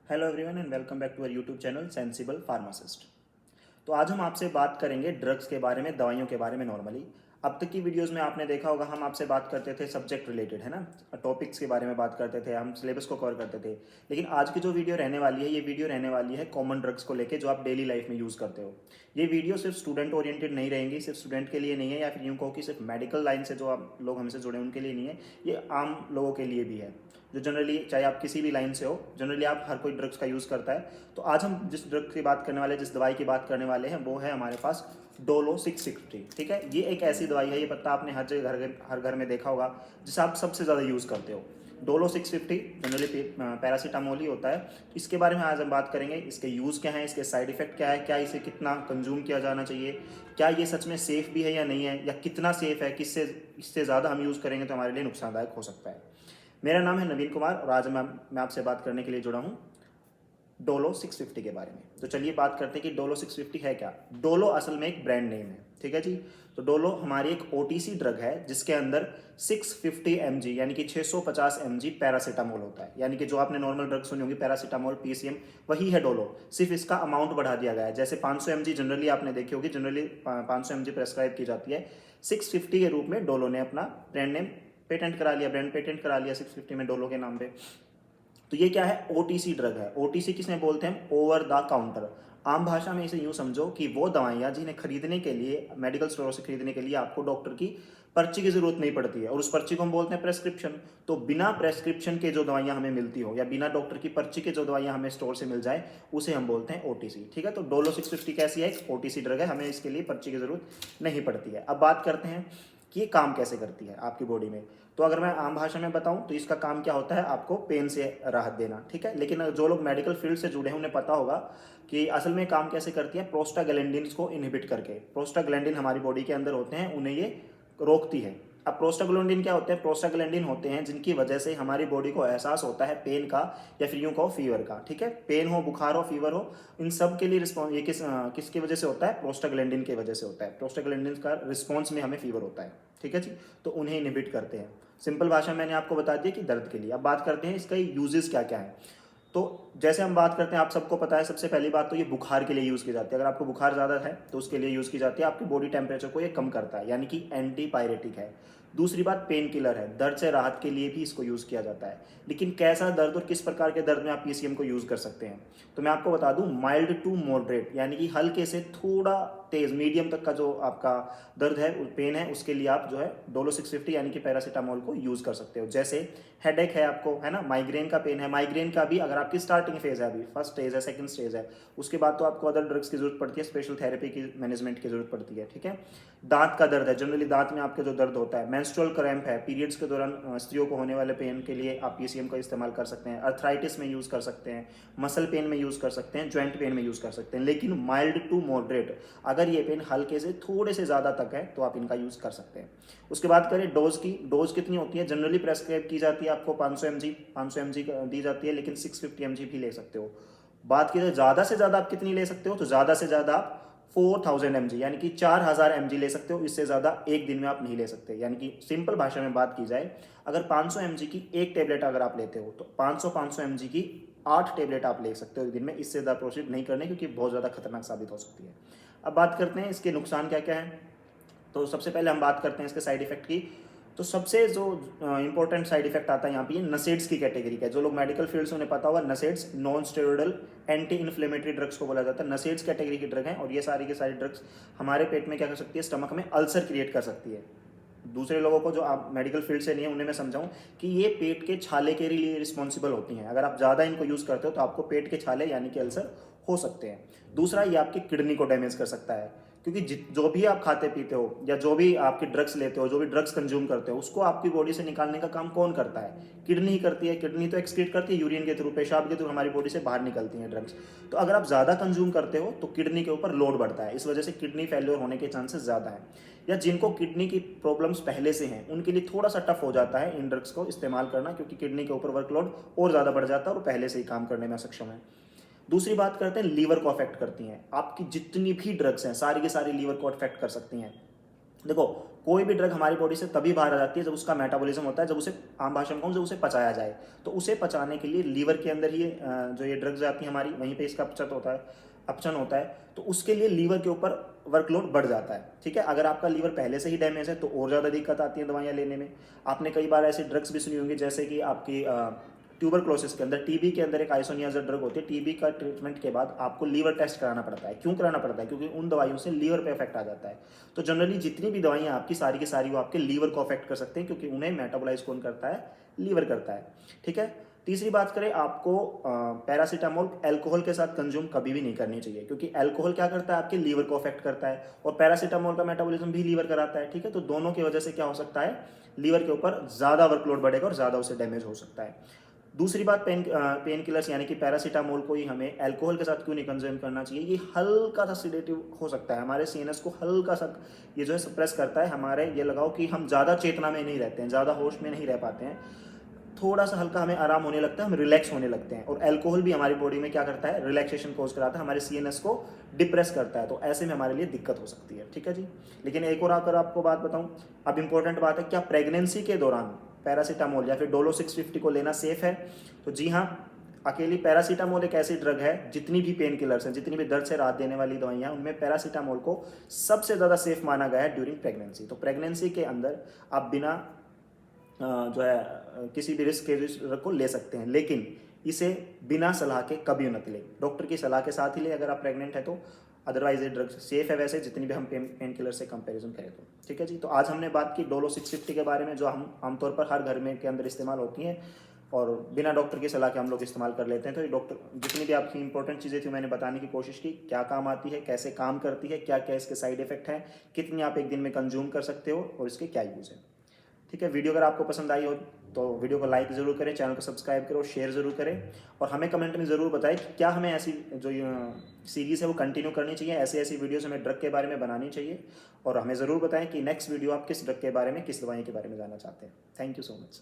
Hello everyone and welcome back to our YouTube channel sensible pharmacist. तो आज हम आपसे बात करेंगे ड्रग्स के बारे में, दवाइयों के बारे में। नॉर्मली अब तक की वीडियोस में आपने देखा होगा हम आपसे बात करते थे सब्जेक्ट रिलेटेड, है ना, टॉपिक्स के बारे में बात करते थे, हम सिलेबस को कवर करते थे। लेकिन आज की जो वीडियो रहने वाली है, ये वीडियो रहने वाली है कॉमन ड्रग्स को लेके जो आप डेली लाइफ में यूज़ करते हो। ये वीडियो सिर्फ स्टूडेंट ओरिएंटेड नहीं रहेंगी, सिर्फ स्टूडेंट के लिए नहीं है, या फिर यूँ कहो कि सिर्फ मेडिकल लाइन से जो आप लोग हमसे जुड़े हैं उनके लिए नहीं है, ये आम लोगों के लिए भी है। जो जनरली, चाहे आप किसी भी लाइन से हो, जनरली आप हर कोई ड्रग्स का यूज़ करता है। तो आज हम जिस ड्रग की बात करने वाले, जिस दवाई की बात करने वाले हैं, वो है हमारे पास डोलो 660। ठीक है, ये एक ऐसी दवाई है, ये पत्ता आपने हर जगह हर घर में देखा होगा, जिसे आप सबसे ज़्यादा यूज़ करते हो। डोलो 650 जनरली पैरासीटामोल ही होता है। इसके बारे में आज हम बात करेंगे, इसके यूज़ क्या है, इसके साइड इफेक्ट क्या है, क्या इसे कितना कंज्यूम किया जाना चाहिए, क्या ये सच में सेफ़ भी है या नहीं है, या कितना सेफ़ है, किससे इससे ज़्यादा हम यूज़ करेंगे तो हमारे लिए नुकसानदायक हो सकता है। मेरा नाम है नवीन कुमार और आज मैं आपसे बात करने के लिए जुड़ा हूँ डोलो 650 के बारे में। तो चलिए बात करते हैं कि डोलो 650 है क्या। डोलो असल में एक ब्रांड नेम है, ठीक है जी। तो डोलो हमारी एक ओटीसी ड्रग है जिसके अंदर 650 mg यानी कि 650 mg पैरासीटामोल होता है। यानी कि जो आपने नॉर्मल ड्रग सुनी होगी पैरासीटामोल, पीसीएम, वही है डोलो। सिर्फ इसका अमाउंट बढ़ा दिया गया है। जैसे 500 mg जनरली आपने देखी होगी, जनरली 500 mg प्रेस्क्राइब की जाती है, 650 के रूप में डोलो ने अपना ब्रांड नेम पेटेंट करा लिया, ब्रांड पेटेंट करा लिया 650 में डोलो के नाम पे। तो ये क्या है, ओटीसी ड्रग है। ओटीसी किसने बोलते हैं, ओवर द काउंटर। आम भाषा में इसे यूं समझो कि वो दवाइयाँ जिन्हें खरीदने के लिए, मेडिकल स्टोर से खरीदने के लिए आपको डॉक्टर की पर्ची की जरूरत नहीं पड़ती है, और उस पर्ची को हम बोलते हैं प्रेस्क्रिप्शन। तो बिना प्रेस्क्रिप्शन के जो दवाइयाँ हमें मिलती हो, या बिना डॉक्टर की पर्ची के जो दवाइयाँ हमें स्टोर से मिल जाए, उसे हम बोलते हैं ओटीसी। ठीक है, तो डोलो 650 कैसी है, एक ओटीसी ड्रग है, हमें इसके लिए पर्ची की जरूरत नहीं पड़ती है। अब बात करते हैं कि ये काम कैसे करती है आपकी बॉडी में। तो अगर मैं आम भाषा में बताऊं तो इसका काम क्या होता है, आपको पेन से राहत देना। ठीक है, लेकिन जो लोग मेडिकल फील्ड से जुड़े हैं उन्हें पता होगा कि असल में काम कैसे करती है। प्रोस्टाग्लैंडिन्स को इनहिबिट करके, प्रोस्टाग्लैंडिन हमारी बॉडी के अंदर होते हैं, उन्हें ये रोकती है। अब प्रोस्टाग्लैंडिन क्या होते हैं, प्रोस्टाग्लैंडिन होते हैं जिनकी वजह से हमारी बॉडी को एहसास होता है पेन का, या फिर यूं कहो फीवर का। ठीक है, पेन हो, बुखार हो, फीवर हो, इन सब के लिए रिस्पॉन्स ये किसकी वजह से होता है, प्रोस्टाग्लैंडिन की वजह से होता है। प्रोस्टाग्लैंडिन का रिस्पॉन्स में हमें फीवर होता है। ठीक है जी, तो उन्हें इनहिबिट करते हैं। सिंपल भाषा मैंने आपको बता दिया कि दर्द के लिए। अब बात करते हैं इसका यूजेस क्या क्या है। तो जैसे हम बात करते हैं, आप सबको पता है, सबसे पहली बात तो ये बुखार के लिए यूज़ की जाती है। अगर आपको बुखार ज़्यादा है तो उसके लिए यूज़ की जाती है, आपकी बॉडी टेम्परेचर को ये कम करता है, यानी कि एंटीपायरेटिक है। दूसरी बात, पेन किलर है, दर्द से राहत के लिए भी इसको यूज़ किया जाता है। लेकिन कैसा दर्द और किस प्रकार के दर्द में आप पीसीएम को यूज़ कर सकते हैं, तो मैं आपको बता दूं, माइल्ड टू मॉडरेट, यानी कि हल्के से थोड़ा तेज, मीडियम तक का जो आपका दर्द है, पेन है, उसके लिए आप जो है डोलो 650 यानी कि पैरासीटामोल को यूज़ कर सकते हो। जैसे हेडेक है आपको, है ना, माइग्रेन का पेन है, माइग्रेन का भी अगर आपकी स्टार्टिंग फेज है, अभी फर्स्ट स्टेज है, सेकंड स्टेज है, उसके बाद तो आपको अदर ड्रग्स की जरूरत पड़ती है, स्पेशल थेरेपी की, मैनेजमेंट की जरूरत पड़ती है। ठीक है, दांत का दर्द है, जनरली दांत में आपके जो दर्द होता है, मेंस्ट्रुअल क्रैम्प है, पीरियड्स के दौरान स्त्रियों को होने वाले पेन के लिए आप पीसीएम का इस्तेमाल कर सकते हैं। अर्थराइटिस में यूज़ कर सकते हैं, मसल पेन में यूज़ कर सकते हैं, ज्वाइंट पेन में यूज़ कर सकते हैं। लेकिन माइल्ड टू मॉडरेट, अगर ये पेन हल्के से थोड़े से ज़्यादा तक है तो आप इनका यूज़ कर सकते हैं। उसके बाद करें डोज की। डोज कितनी होती है, जनरली प्रेस्क्राइब की जाती है आपको 500 mg दी जाती है, लेकिन 650 mg भी ले सकते हो। बात की जाए ज़्यादा से ज़्यादा आप कितनी ले सकते हो, तो ज़्यादा से ज़्यादा आप 4000 mg यानी कि 4000 mg ले सकते हो। इससे ज़्यादा एक दिन में आप नहीं ले सकते। यानी कि सिंपल भाषा में बात की जाए, अगर 500 mg की एक टेबलेट अगर आप लेते हो तो 500 mg की 8 टेबलेट आप ले सकते हो एक दिन में। इससे ज़्यादा प्रोसीड नहीं करने, क्योंकि बहुत ज़्यादा खतरनाक साबित हो सकती है। अब बात करते हैं इसके नुकसान क्या क्या है। तो सबसे पहले हम बात करते हैं इसके साइड इफेक्ट की। तो सबसे जो इंपॉर्टेंट साइड इफेक्ट आता है यहाँ पे, ये नसेड्स की कैटेगरी का है। जो लोग मेडिकल फील्ड से उन्हें पता होगा, NSAIDs non steroidal anti inflammatory drugs को बोला जाता है। नसेड्स कैटेगरी की ड्रग है, और ये सारी की सारी ड्रग्स हमारे पेट में क्या कर सकती है, स्टमक में अल्सर क्रिएट कर सकती है। दूसरे लोगों को जो आप मेडिकल फील्ड से नहीं है उन्हें मैं समझाऊं कि ये पेट के छाले के लिए रिस्पॉन्सिबल होती हैं। अगर आप ज़्यादा इनको यूज़ करते हो तो आपको पेट के छाले यानी कि अल्सर हो सकते हैं। दूसरा, ये आपकी किडनी को डैमेज कर सकता है, क्योंकि जो भी आप खाते पीते हो, या जो भी आपके ड्रग्स लेते हो, जो भी ड्रग्स कंज्यूम करते हो, उसको आपकी बॉडी से निकालने का काम कौन करता है, किडनी ही करती है। किडनी तो एक्सक्रीट करती है यूरिन के थ्रू, पेशाब के थ्रू हमारी बॉडी से बाहर निकलती हैं ड्रग्स। तो अगर आप ज़्यादा कंज्यूम करते हो तो किडनी के ऊपर लोड बढ़ता है, इस वजह से किडनी फेल्योर होने के चांसेस ज़्यादा है। या जिनको किडनी की प्रॉब्लम्स पहले से हैं उनके लिए थोड़ा सा टफ हो जाता है इन ड्रग्स को इस्तेमाल करना, क्योंकि किडनी के ऊपर वर्कलोड और ज़्यादा बढ़ जाता है और पहले से ही काम करने में सक्षम है। दूसरी बात करते हैं, लीवर को अफेक्ट करती हैं। आपकी जितनी भी ड्रग्स हैं सारी की सारी लीवर को अफेक्ट कर सकती हैं। देखो, कोई भी ड्रग हमारी बॉडी से तभी बाहर आ जाती है जब उसका मेटाबॉलिज्म होता है, जब उसे आम भाषा में कहूँ जब उसे पचाया जाए। तो उसे पचाने के लिए लीवर के अंदर ही जो ये ड्रग्स आती हैं हमारी, वहीं पे इसका अपचन होता है। तो उसके लिए लीवर के ऊपर वर्कलोड बढ़ जाता है। ठीक है, अगर आपका लीवर पहले से ही डैमेज है तो और ज़्यादा दिक्कत आती है दवाइयाँ लेने में। आपने कई बार ऐसे ड्रग्स भी सुनी होंगी, जैसे कि आपकी ट्यूबरक्लोसिस के अंदर, टीबी के अंदर एक आइसोनियाज़िड ड्रग होती है। टीबी का ट्रीटमेंट के बाद आपको लीवर टेस्ट कराना पड़ता है। क्यों कराना पड़ता है? क्योंकि उन दवाइयों से लीवर पे इफेक्ट आ जाता है। तो जनरली जितनी भी दवाइयाँ आपकी सारी की सारी वो आपके लीवर को अफेक्ट कर सकते हैं, क्योंकि उन्हें मेटाबोलाइज कौन करता है? लीवर करता है। ठीक है, तीसरी बात करें, आपको पैरासीटामोल अल्कोहल के साथ कंज्यूम कभी भी नहीं करनी चाहिए, क्योंकि अल्कोहल क्या करता है? आपके लीवर को अफेक्ट करता है, और पैरासीटामोल का मेटाबॉलिज्म भी लीवर कराता है। ठीक है, तो दोनों की वजह से क्या हो सकता है? लीवर के ऊपर ज़्यादा वर्कलोड बढ़ेगा और ज़्यादा उसे डैमेज हो सकता है। दूसरी बात, पेन किलर्स यानी कि पैरासीटामोल को ही हमें अल्कोहल के साथ क्यों नहीं कंज्यूम करना चाहिए? ये हल्का सा सीडेटिव हो सकता है, हमारे सीएनएस को हल्का सा ये जो है सप्रेस करता है। हमारे ये लगाओ कि हम ज़्यादा चेतना में नहीं रहते हैं, ज़्यादा होश में नहीं रह पाते हैं, थोड़ा सा हल्का हमें आराम होने लगता है, हम रिलैक्स होने लगते हैं। और अल्कोहल भी हमारी बॉडी में क्या करता है? रिलैक्सेशन कोज कराता है, हमारे सीएनएस को डिप्रेस करता है। तो ऐसे में हमारे लिए दिक्कत हो सकती है। ठीक है जी। लेकिन एक और अगर आपको बात बताऊं, अब इंपॉर्टेंट बात है, क्या प्रेगनेंसी के दौरान पैरासीटामोल या फिर डोलो 650 को लेना सेफ है? तो जी हाँ, अकेली पैरासीटामोल एक ऐसी ड्रग है, जितनी भी पेन किलर्स हैं, जितनी भी दर्द से राहत देने वाली दवाइयाँ हैं, उनमें पैरासीटामोल को सबसे ज़्यादा सेफ माना गया है ड्यूरिंग प्रेगनेंसी। तो प्रेगनेंसी के अंदर आप बिना जो है किसी भी रिस्क के ड्रग को ले सकते हैं, लेकिन इसे बिना सलाह के कभी मत लें। डॉक्टर की सलाह के साथ ही लें अगर आप प्रेग्नेंट है तो। अदरवाइज ये ड्रग सेफ है वैसे, जितनी भी हम पेन किलर से कंपैरिजन करें तो। ठीक है जी। तो आज हमने बात की डोलो 650 के बारे में, जो हम आमतौर पर हर घर में के अंदर इस्तेमाल होती हैं और बिना डॉक्टर की सलाह के हम लोग इस्तेमाल कर लेते हैं। तो ये डॉक्टर जितनी भी आपकी इंपॉर्टेंट चीज़ें थी मैंने बताने की कोशिश की, क्या काम आती है, कैसे काम करती है, क्या क्या इसके साइड इफेक्ट हैं, कितनी आप एक दिन में कंज्यूम कर सकते हो और इसके क्या यूज़ है। ठीक है, वीडियो अगर आपको पसंद आई हो तो वीडियो को लाइक ज़रूर करें, चैनल को सब्सक्राइब करो, शेयर ज़रूर करें, और हमें कमेंट में ज़रूर बताएं कि क्या हमें ऐसी जो सीरीज़ है वो कंटिन्यू करनी चाहिए, ऐसी ऐसी वीडियोस हमें ड्रग के बारे में बनानी चाहिए। और हमें ज़रूर बताएं कि नेक्स्ट वीडियो आप किस ड्रग के बारे में, किस दवाई के बारे में जानना चाहते हैं। Thank you so much.